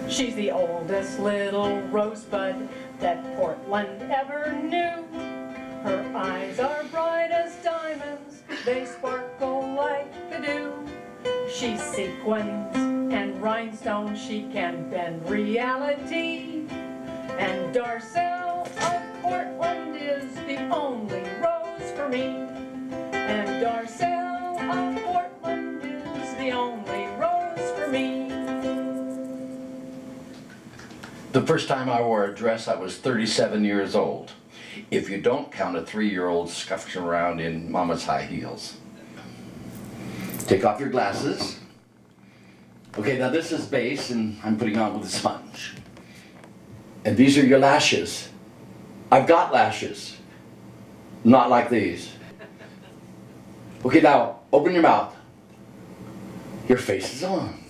She's the oldest little rosebud that Portland ever knew. Her eyes are bright as diamonds, they sparkle like the dew. She's sequins and rhinestones, she can bend reality. And Darcelle of Portland is the only rose for me. And Darcelle of Portland is the only rose for me. The first time I wore a dress, I was 37 years old. If you don't count a 3-year-old scuffing around in mama's high heels. Take off your glasses. Okay, now this is base and I'm putting on with a sponge. And these are your lashes. I've got lashes. Not like these. Okay, now open your mouth. Your face is on.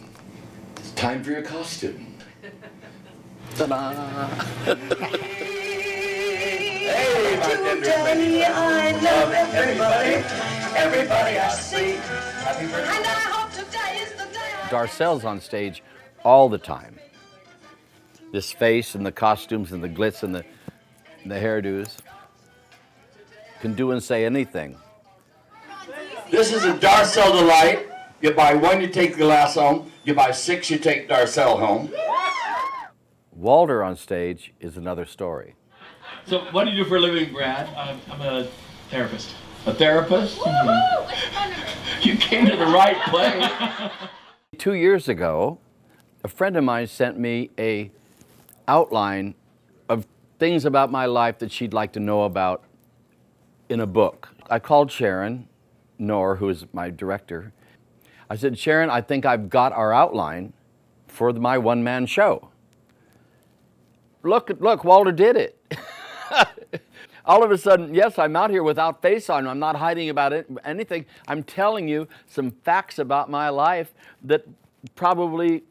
It's time for your costume. Ta-da! Hey, my Today I love everybody I see. Happy birthday. And I hope today is the day Darcelle's on stage all the time. This face and the costumes and the glitz and the hairdos. Can do and say anything. This is a Darcelle delight. You buy one, you take the glass home. You buy 6, you take Darcelle home. Walter on stage is another story. So what do you do for a living, Brad? I'm a therapist. A therapist? You came to the right place. 2 years ago, a friend of mine sent me a outline of things about my life that she'd like to know about in a book. I called Sharon Knorr, who is my director. I said, Sharon, I think I've got our outline for my one-man show. Look, Walter did it. All of a sudden, yes, I'm out here without face on. I'm not hiding about anything. I'm telling you some facts about my life that probably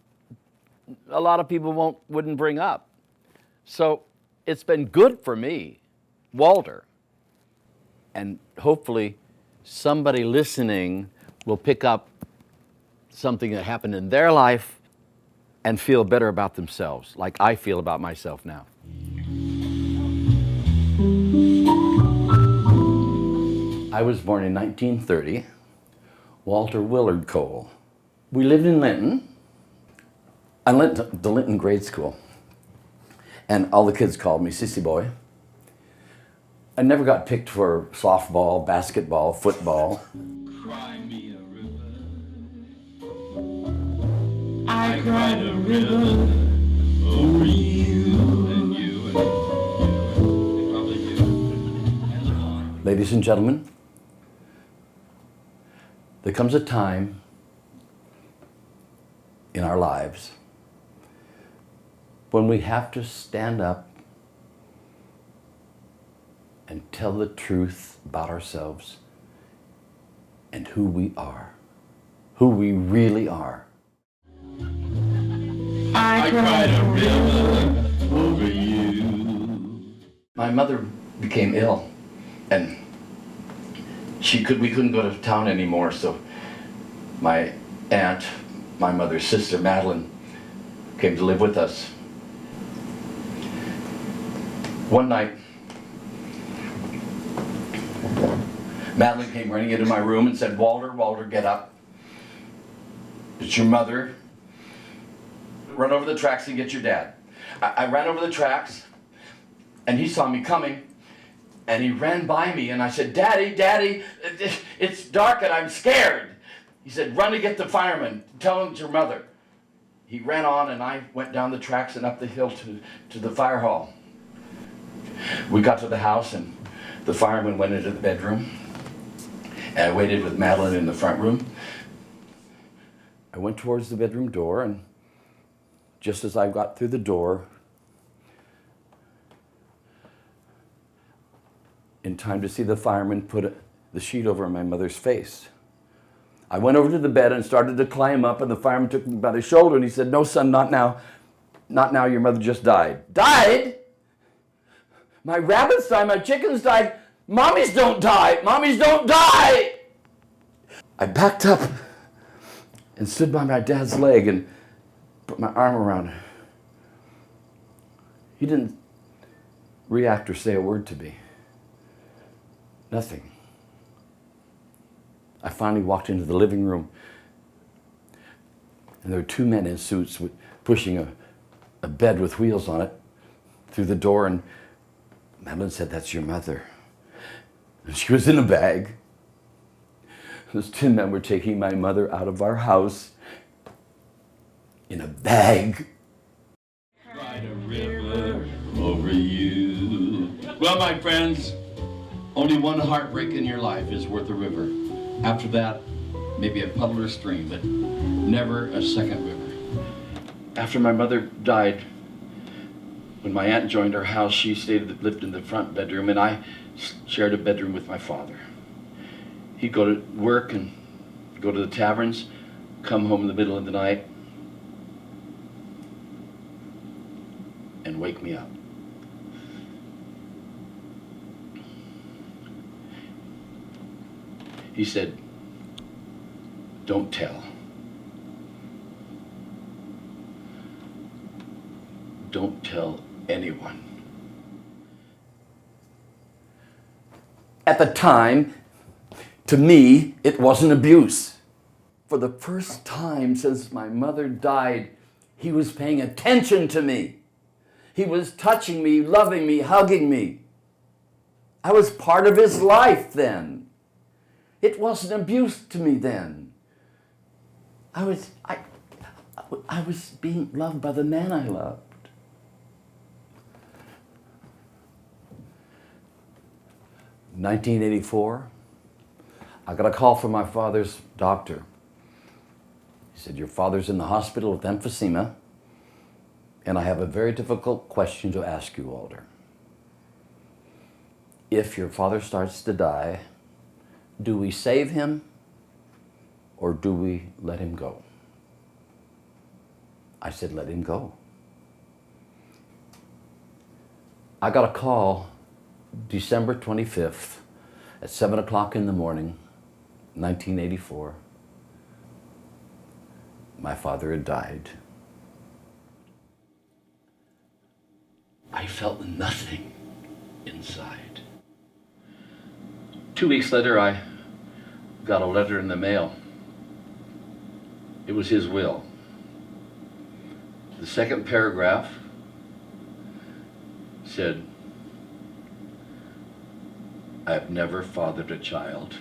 a lot of people wouldn't bring up. So it's been good for me, Walter. And hopefully somebody listening will pick up something that happened in their life and feel better about themselves, like I feel about myself now. I was born in 1930, Walter Willard Cole. We lived in Linton. I went to the Linton grade school, and all the kids called me Sissy Boy. I never got picked for softball, basketball, football. Cry me a river. I cried a river over you and you and probably you and the pond. Ladies and gentlemen, there comes a time in our lives when we have to stand up and tell the truth about ourselves and who we are, who we really are. I cried a river over you. My mother became ill, and we couldn't go to town anymore, so my aunt, my mother's sister, Madeline, came to live with us. One night, Madeline came running into my room and said, Walter, get up. It's your mother. Run over the tracks and get your dad. I ran over the tracks, and he saw me coming, and he ran by me, and I said, Daddy, it's dark and I'm scared. He said, run to get the fireman. Tell him it's your mother. He ran on, and I went down the tracks and up the hill to the fire hall. We got to the house, and the fireman went into the bedroom, and I waited with Madeline in the front room. I went towards the bedroom door, and just as I got through the door, in time to see the fireman put the sheet over my mother's face. I went over to the bed and started to climb up, and the fireman took me by the shoulder and he said, no, son, not now. Not now, your mother just died. Died? My rabbits died, my chickens died. Mommies don't die, mommies don't die! I backed up and stood by my dad's leg and put my arm around her. He didn't react or say a word to me. Nothing. I finally walked into the living room, and there were two men in suits pushing a bed with wheels on it through the door, and Madeline said, "That's your mother." And she was in a bag. Those two men were taking my mother out of our house in a bag. Ride a river over you. Well, my friends, only one heartbreak in your life is worth a river. After that, maybe a puddle or stream, but never a second river. After my mother died, when my aunt joined our house, she lived in the front bedroom, and I shared a bedroom with my father. He'd go to work and go to the taverns, come home in the middle of the night, and wake me up. He said, "Don't tell. Don't tell anyone." At the time, to me, it wasn't abuse. For the first time since my mother died, he was paying attention to me. He was touching me, loving me, hugging me. I was part of his life then. It wasn't abuse to me then. I was being loved by the man I loved. In 1984, I got a call from my father's doctor. He said, "Your father's in the hospital with emphysema, and I have a very difficult question to ask you, Walter. If your father starts to die, do we save him or do we let him go?" I said, "Let him go." I got a call December 25th at 7 o'clock in the morning, 1984. My father had died. I felt nothing inside. 2 weeks later, I got a letter in the mail. It was his will. The second paragraph said, "I've never fathered a child."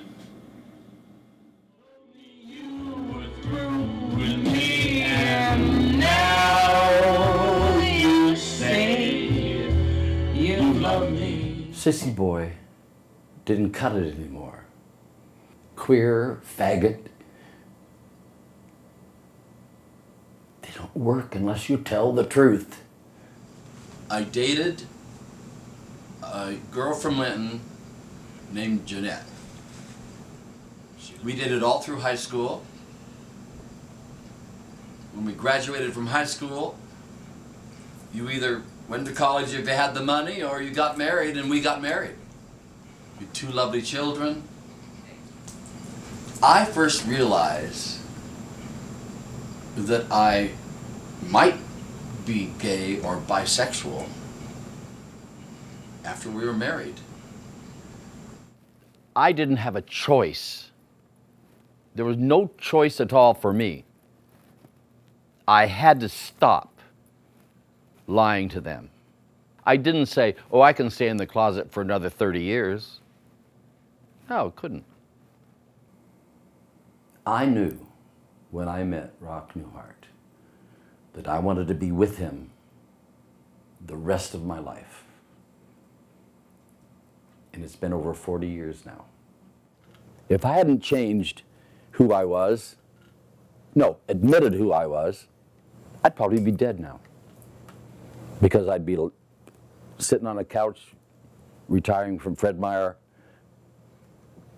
And now you say you love me. Sissy boy didn't cut it anymore. Queer, faggot, they don't work unless you tell the truth. I dated a girl from Linton named Jeanette. We dated all through high school. When we graduated from high school, you either went to college if you had the money or you got married, and we got married. We had 2 lovely children. I first realized that I might be gay or bisexual after we were married. I didn't have a choice. There was no choice at all for me. I had to stop lying to them. I didn't say, "Oh, I can stay in the closet for another 30 years. No, couldn't. I knew when I met Rock Newhart that I wanted to be with him the rest of my life. And it's been over 40 years now. If I hadn't changed who I was, admitted who I was, I'd probably be dead now. Because I'd be sitting on a couch, retiring from Fred Meyer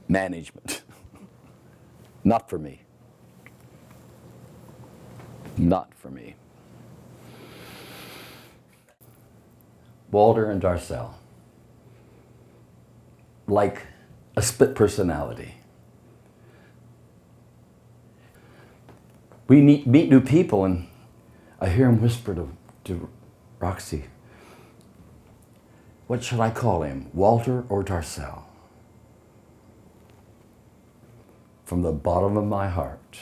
management. Not for me. Not for me. Walter and Darcelle, like a split personality. We meet new people, and I hear him whisper to Roxy, What should I call him, Walter or Darcelle? From the bottom of my heart,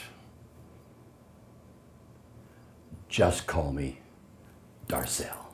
just call me Darcelle.